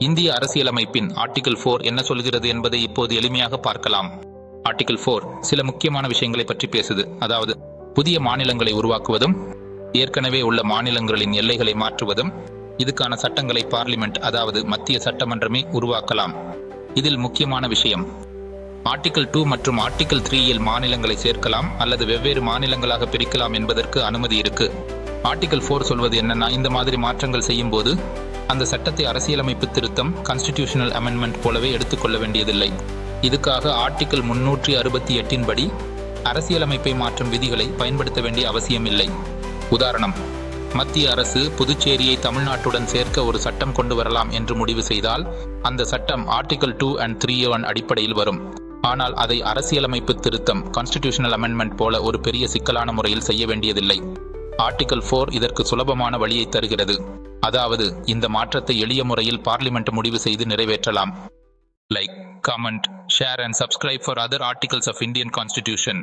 இந்திய அரசியலமைப்பின் ஆர்டிகிள் 4 என்ன சொல்கிறது என்பதை இப்போது எளிமையாக பார்க்கலாம். ஆர்டிகிள் 4 சில முக்கியமான விஷயங்களை பற்றி பேசுது. அதாவது புதிய மாநிலங்களை உருவாக்குவதும், ஏற்கனவே உள்ள மாநிலங்களின் எல்லைகளை மாற்றுவதும், இதுக்கான சட்டங்களை பார்லிமெண்ட் அதாவது மத்திய சட்டமன்றமே உருவாக்கலாம். இதில் முக்கியமான விஷயம், ஆர்டிகிள் 2 மற்றும் ஆர்டிகிள் 3 மாநிலங்களை சேர்க்கலாம் அல்லது வெவ்வேறு மாநிலங்களாக பிரிக்கலாம் என்பதற்கு அனுமதி இருக்கு. ஆர்டிகிள் 4 சொல்வது என்னன்னா, இந்த மாதிரி மாற்றங்கள் செய்யும் போது அந்த சட்டத்தை அரசியலமைப்பு திருத்தம் கான்ஸ்டிடியூஷனல் அமெண்ட்மெண்ட் போலவே எடுத்துக்கொள்ள வேண்டியதில்லை. இதுக்காக ஆர்டிகிள் 368 படி அரசியலமைப்பை மாற்றும் விதிகளை பயன்படுத்த வேண்டிய அவசியம் இல்லை. உதாரணம், மத்திய அரசு புதுச்சேரியை தமிழ்நாட்டுடன் சேர்க்க ஒரு சட்டம் கொண்டு வரலாம் என்று முடிவு செய்தால் அந்த சட்டம் ஆர்டிகிள் 2 and 3A அடிப்படையில் வரும். ஆனால் அதை அரசியலமைப்பு திருத்தம் கான்ஸ்டிடியூஷனல் அமெண்ட்மெண்ட் போல ஒரு பெரிய சிக்கலான முறையில் செய்ய வேண்டியதில்லை. ஆர்டிகிள் 4 இதற்கு சுலபமான வழியை தருகிறது. அதாவது இந்த மாற்றத்தை எளிய முறையில் பார்லிமெண்ட் முடிவு செய்து நிறைவேற்றலாம். Like, comment, share and subscribe for other articles of Indian Constitution.